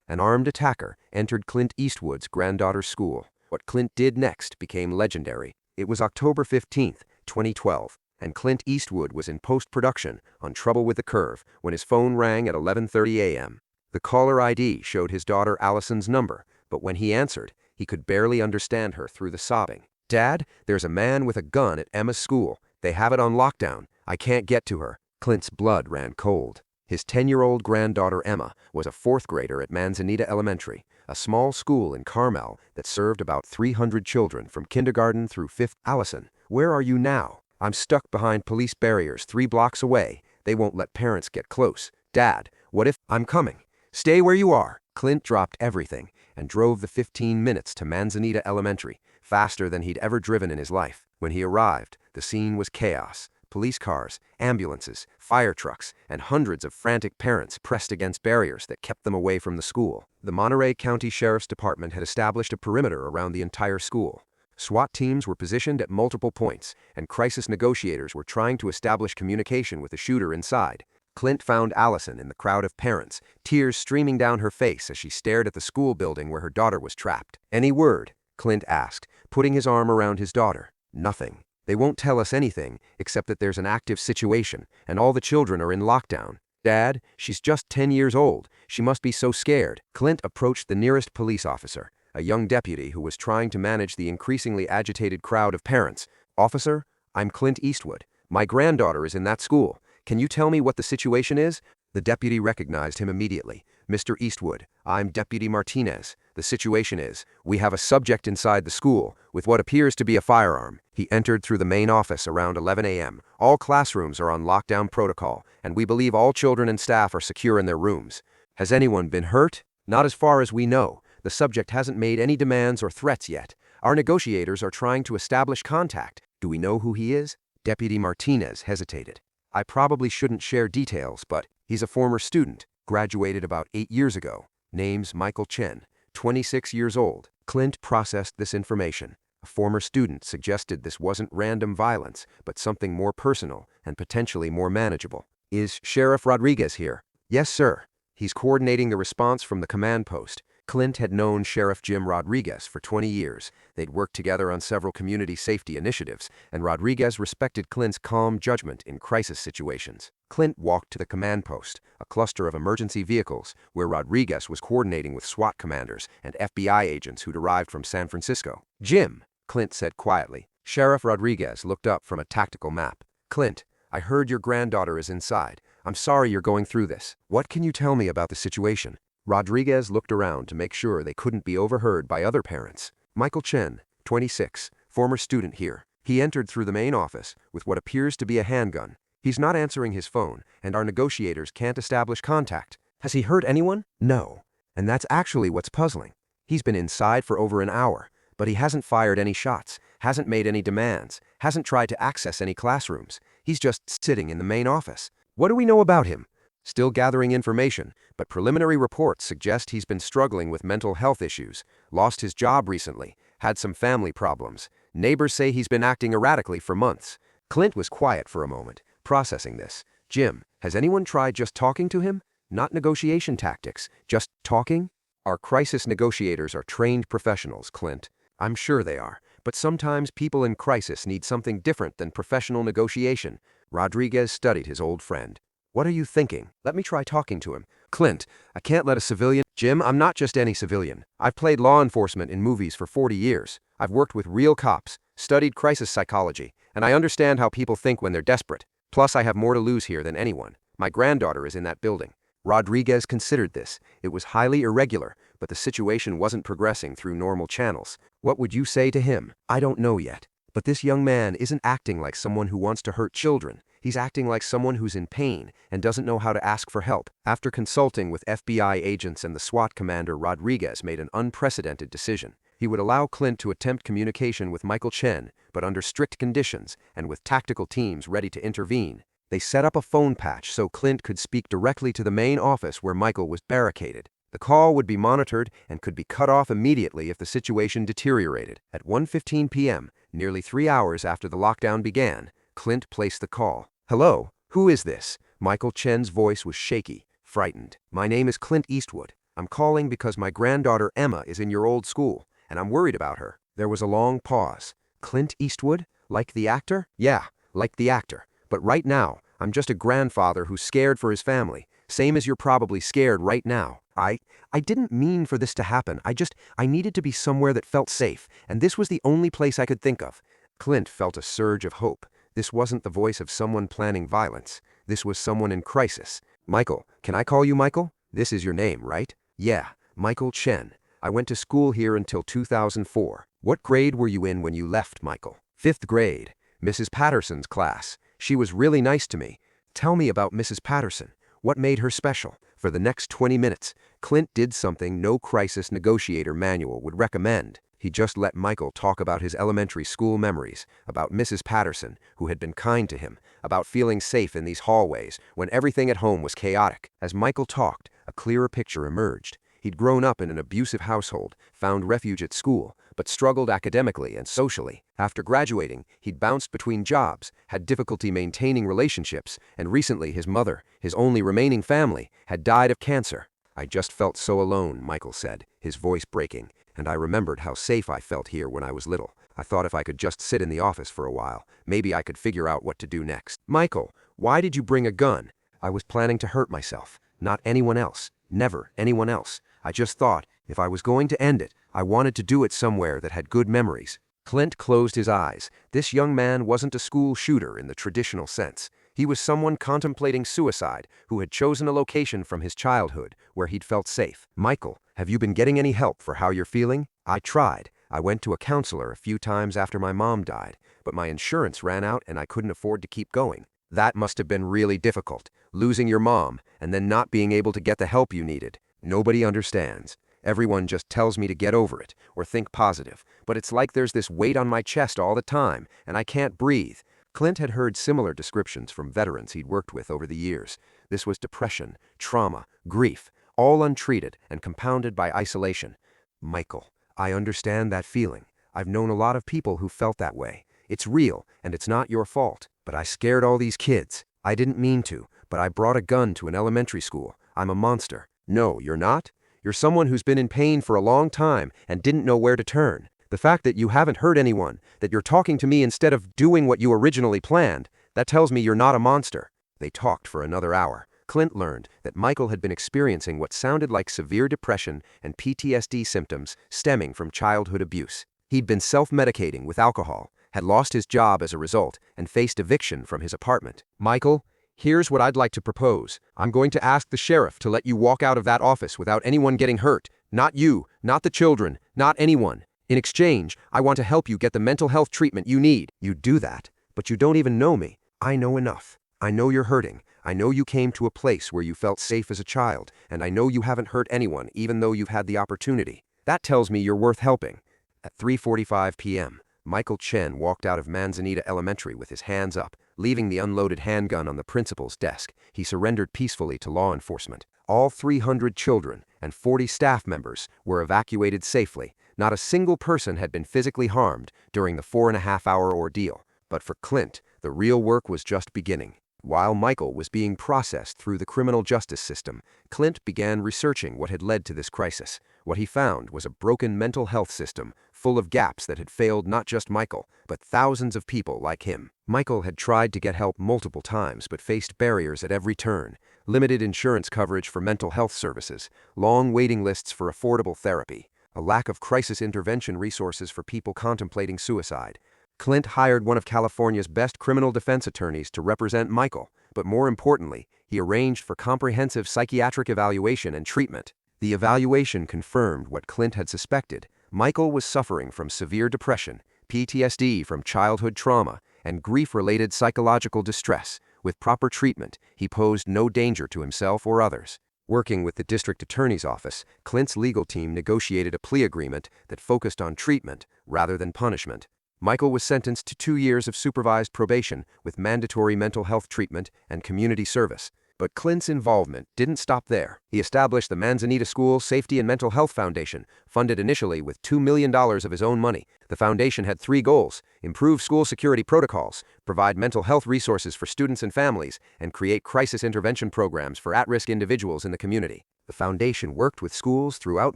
An armed attacker entered Clint Eastwood's granddaughter school. What Clint did next became legendary. It was October 15th, 2012, and Clint Eastwood was in post-production on Trouble with the Curve when his phone rang at 11:30 a.m. The caller ID showed his daughter Allison's number, but when he answered, he could barely understand her through the sobbing. "Dad, there's a man with a gun at Emma's school. They have it on lockdown. I can't get to her." Clint's blood ran cold. His 10-year-old granddaughter Emma was a fourth grader at Manzanita Elementary, a small school in Carmel that served about 300 children from kindergarten through fifth. "Allison, where are you now?" "I'm stuck behind police barriers 3 blocks away. They won't let parents get close." "Dad, what if—" "I'm coming. Stay where you are." Clint dropped everything and drove the 15 minutes to Manzanita Elementary, faster than he'd ever driven in his life. When he arrived, the scene was chaos. Police cars, ambulances, fire trucks, and hundreds of frantic parents pressed against barriers that kept them away from the school. The Monterey County Sheriff's Department had established a perimeter around the entire school. SWAT teams were positioned at multiple points, and crisis negotiators were trying to establish communication with the shooter inside. Clint found Allison in the crowd of parents, tears streaming down her face as she stared at the school building where her daughter was trapped. "Any word?" Clint asked, putting his arm around his daughter. "Nothing. They won't tell us anything except that there's an active situation and all the children are in lockdown." "Dad, she's just 10 years old. She must be so scared." Clint approached the nearest police officer, a young deputy who was trying to manage the increasingly agitated crowd of parents. "Officer, I'm Clint Eastwood. My granddaughter is in that school. Can you tell me what the situation is?" The deputy recognized him immediately. "Mr. Eastwood, I'm Deputy Martinez. The situation is, we have a subject inside the school with what appears to be a firearm." He entered through the main office around 11 a.m. "All classrooms are on lockdown protocol, and we believe all children and staff are secure in their rooms." "Has anyone been hurt?" "Not as far as we know. The subject hasn't made any demands or threats yet. Our negotiators are trying to establish contact." "Do we know who he is?" Deputy Martinez hesitated. "I probably shouldn't share details, but he's a former student, graduated about 8 years ago. Name's Michael Chen, 26 years old." Clint processed this information. A former student suggested this wasn't random violence, but something more personal and potentially more manageable. "Is Sheriff Rodriguez here?" "Yes, sir. He's coordinating the response from the command post." Clint had known Sheriff Jim Rodriguez for 20 years. They'd worked together on several community safety initiatives, and Rodriguez respected Clint's calm judgment in crisis situations. Clint walked to the command post, a cluster of emergency vehicles, where Rodriguez was coordinating with SWAT commanders and FBI agents who'd arrived from San Francisco. "Jim," Clint said quietly. Sheriff Rodriguez looked up from a tactical map. "Clint, I heard your granddaughter is inside. I'm sorry you're going through this. What can you tell me about the situation?" Rodriguez looked around to make sure they couldn't be overheard by other parents. "Michael Chen, 26, former student here. He entered through the main office with what appears to be a handgun. He's not answering his phone, and our negotiators can't establish contact." "Has he hurt anyone?" "No. And that's actually what's puzzling. He's been inside for over an hour, but he hasn't fired any shots, hasn't made any demands, hasn't tried to access any classrooms. He's just sitting in the main office." "What do we know about him?" "Still gathering information, but preliminary reports suggest he's been struggling with mental health issues, lost his job recently, had some family problems. Neighbors say he's been acting erratically for months." Clint was quiet for a moment, processing this. "Jim, has anyone tried just talking to him? Not negotiation tactics, just talking?" "Our crisis negotiators are trained professionals, Clint." "I'm sure they are, but sometimes people in crisis need something different than professional negotiation." Rodriguez studied his old friend. "What are you thinking? Let me try talking to him." "Clint, I can't let a civilian—" "Jim, I'm not just any civilian. I've played law enforcement in movies for 40 years. I've worked with real cops, studied crisis psychology, and I understand how people think when they're desperate. Plus, I have more to lose here than anyone. My granddaughter is in that building." Rodriguez considered this. It was highly irregular, but the situation wasn't progressing through normal channels. "What would you say to him?" "I don't know yet. But this young man isn't acting like someone who wants to hurt children. He's acting like someone who's in pain and doesn't know how to ask for help." After consulting with FBI agents and the SWAT commander, Rodriguez made an unprecedented decision. He would allow Clint to attempt communication with Michael Chen, but under strict conditions and with tactical teams ready to intervene. They set up a phone patch so Clint could speak directly to the main office where Michael was barricaded. The call would be monitored and could be cut off immediately if the situation deteriorated. At 1:15 p.m., nearly 3 hours after the lockdown began, Clint placed the call. "Hello, who is this?" Michael Chen's voice was shaky, frightened. "My name is Clint Eastwood. I'm calling because my granddaughter Emma is in your old school, and I'm worried about her." There was a long pause. "Clint Eastwood? Like the actor?" "Yeah, like the actor. But right now, I'm just a grandfather who's scared for his family, same as you're probably scared right now. I didn't mean for this to happen. I needed to be somewhere that felt safe, and this was the only place I could think of." Clint felt a surge of hope. This wasn't the voice of someone planning violence. This was someone in crisis. "Michael, can I call you Michael? This is your name, right?" "Yeah, Michael Chen. I went to school here until 2004. What grade were you in when you left, Michael?" "Fifth grade. Mrs. Patterson's class. She was really nice to me." "Tell me about Mrs. Patterson. What made her special?" For the next 20 minutes, Clint did something no crisis negotiator manual would recommend. He just let Michael talk about his elementary school memories, about Mrs. Patterson, who had been kind to him, about feeling safe in these hallways when everything at home was chaotic. As Michael talked, a clearer picture emerged. He'd grown up in an abusive household, found refuge at school, but struggled academically and socially. After graduating, he'd bounced between jobs, had difficulty maintaining relationships, and recently his mother, his only remaining family, had died of cancer. "I just felt so alone," Michael said, his voice breaking, "and I remembered how safe I felt here when I was little. I thought if I could just sit in the office for a while, maybe I could figure out what to do next." "Michael, why did you bring a gun?" "I was planning to hurt myself, not anyone else. Never anyone else. I just thought, if I was going to end it, I wanted to do it somewhere that had good memories." Clint closed his eyes. This young man wasn't a school shooter in the traditional sense. He was someone contemplating suicide who had chosen a location from his childhood where he'd felt safe. "Michael, have you been getting any help for how you're feeling?" "I tried. I went to a counselor a few times after my mom died, but my insurance ran out and I couldn't afford to keep going." "That must have been really difficult, losing your mom and then not being able to get the help you needed." "Nobody understands. Everyone just tells me to get over it or think positive, but it's like there's this weight on my chest all the time and I can't breathe." Clint had heard similar descriptions from veterans he'd worked with over the years. This was depression, trauma, grief, all untreated and compounded by isolation. "Michael, I understand that feeling. I've known a lot of people who felt that way. It's real and it's not your fault. But I scared all these kids. I didn't mean to, but I brought a gun to an elementary school. I'm a monster." "No, you're not. You're someone who's been in pain for a long time and didn't know where to turn. The fact that you haven't hurt anyone, that you're talking to me instead of doing what you originally planned, that tells me you're not a monster." They talked for another hour. Clint learned that Michael had been experiencing what sounded like severe depression and PTSD symptoms stemming from childhood abuse. He'd been self-medicating with alcohol, had lost his job as a result, and faced eviction from his apartment. "Michael, here's what I'd like to propose. I'm going to ask the sheriff to let you walk out of that office without anyone getting hurt. Not you, not the children, not anyone. In exchange, I want to help you get the mental health treatment you need." "You do that, but you don't even know me." "I know enough. I know you're hurting. I know you came to a place where you felt safe as a child, and I know you haven't hurt anyone even though you've had the opportunity. That tells me you're worth helping." At 3:45 p.m., Michael Chen walked out of Manzanita Elementary with his hands up, leaving the unloaded handgun on the principal's desk. He surrendered peacefully to law enforcement. All 300 children and 40 staff members were evacuated safely. Not a single person had been physically harmed during the 4.5-hour ordeal. But for Clint, the real work was just beginning. While Michael was being processed through the criminal justice system, Clint began researching what had led to this crisis. What he found was a broken mental health system full of gaps that had failed not just Michael, but thousands of people like him. Michael had tried to get help multiple times but faced barriers at every turn. Limited insurance coverage for mental health services, long waiting lists for affordable therapy, a lack of crisis intervention resources for people contemplating suicide. Clint hired one of California's best criminal defense attorneys to represent Michael, but more importantly, he arranged for comprehensive psychiatric evaluation and treatment. The evaluation confirmed what Clint had suspected. Michael was suffering from severe depression, PTSD from childhood trauma, and grief-related psychological distress. With proper treatment, he posed no danger to himself or others. Working with the district attorney's office, Clint's legal team negotiated a plea agreement that focused on treatment rather than punishment. Michael was sentenced to 2 years of supervised probation with mandatory mental health treatment and community service. But Clint's involvement didn't stop there. He established the Manzanita School Safety and Mental Health Foundation, funded initially with $2 million of his own money. The foundation had 3 goals: improve school security protocols, provide mental health resources for students and families, and create crisis intervention programs for at-risk individuals in the community. The foundation worked with schools throughout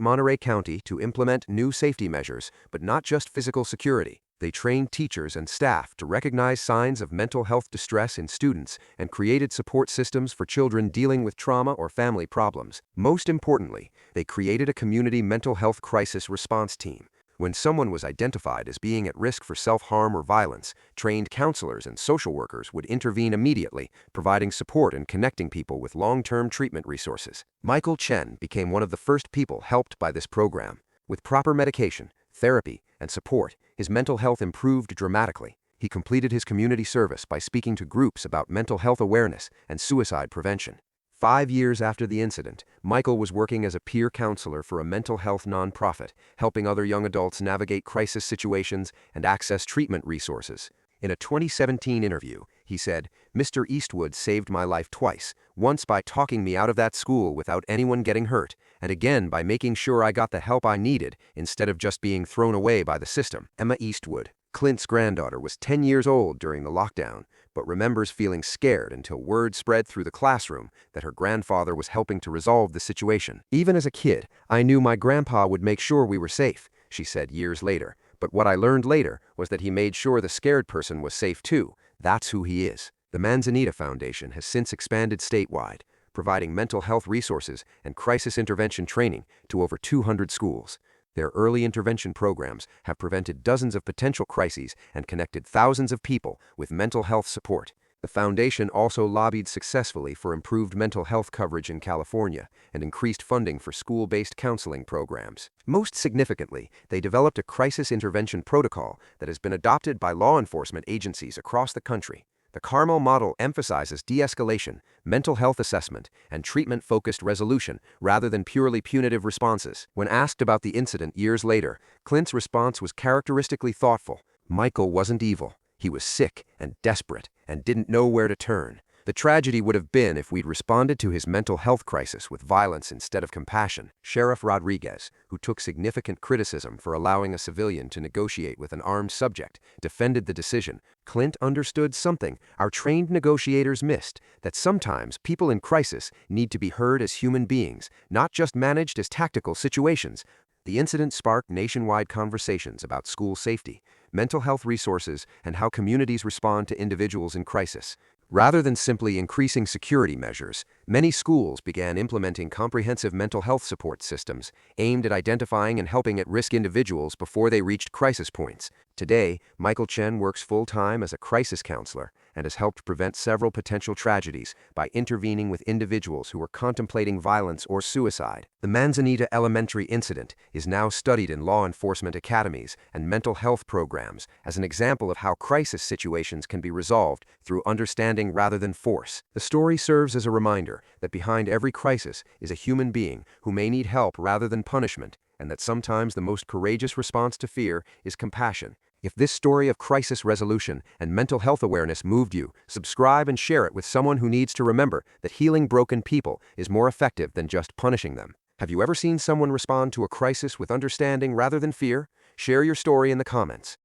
Monterey County to implement new safety measures, but not just physical security. They trained teachers and staff to recognize signs of mental health distress in students and created support systems for children dealing with trauma or family problems. Most importantly, they created a community mental health crisis response team. When someone was identified as being at risk for self-harm or violence, trained counselors and social workers would intervene immediately, providing support and connecting people with long-term treatment resources. Michael Chen became one of the first people helped by this program. With proper medication, therapy, and support, his mental health improved dramatically. He completed his community service by speaking to groups about mental health awareness and suicide prevention. 5 years after the incident, Michael was working as a peer counselor for a mental health nonprofit, helping other young adults navigate crisis situations and access treatment resources. In a 2017 interview, he said, "Mr. Eastwood saved my life twice, once by talking me out of that school without anyone getting hurt, and again by making sure I got the help I needed instead of just being thrown away by the system." Emma Eastwood, Clint's granddaughter, was 10 years old during the lockdown, but remembers feeling scared until word spread through the classroom that her grandfather was helping to resolve the situation. "Even as a kid, I knew my grandpa would make sure we were safe," she said years later. "But what I learned later was that he made sure the scared person was safe too. That's who he is." The Manzanita Foundation has since expanded statewide, providing mental health resources and crisis intervention training to over 200 schools. Their early intervention programs have prevented dozens of potential crises and connected thousands of people with mental health support. The foundation also lobbied successfully for improved mental health coverage in California and increased funding for school-based counseling programs. Most significantly, they developed a crisis intervention protocol that has been adopted by law enforcement agencies across the country. The Carmel model emphasizes de-escalation, mental health assessment, and treatment-focused resolution rather than purely punitive responses. When asked about the incident years later, Clint's response was characteristically thoughtful. "Michael wasn't evil. He was sick and desperate and didn't know where to turn. The tragedy would have been if we'd responded to his mental health crisis with violence instead of compassion." Sheriff Rodriguez, who took significant criticism for allowing a civilian to negotiate with an armed subject, defended the decision. "Clint understood something our trained negotiators missed, that sometimes people in crisis need to be heard as human beings, not just managed as tactical situations." The incident sparked nationwide conversations about school safety, mental health resources, and how communities respond to individuals in crisis. Rather than simply increasing security measures, many schools began implementing comprehensive mental health support systems aimed at identifying and helping at-risk individuals before they reached crisis points. Today, Michael Chen works full-time as a crisis counselor and has helped prevent several potential tragedies by intervening with individuals who are contemplating violence or suicide. The Manzanita Elementary incident is now studied in law enforcement academies and mental health programs as an example of how crisis situations can be resolved through understanding rather than force. The story serves as a reminder that behind every crisis is a human being who may need help rather than punishment, and that sometimes the most courageous response to fear is compassion. If this story of crisis resolution and mental health awareness moved you, subscribe and share it with someone who needs to remember that healing broken people is more effective than just punishing them. Have you ever seen someone respond to a crisis with understanding rather than fear? Share your story in the comments.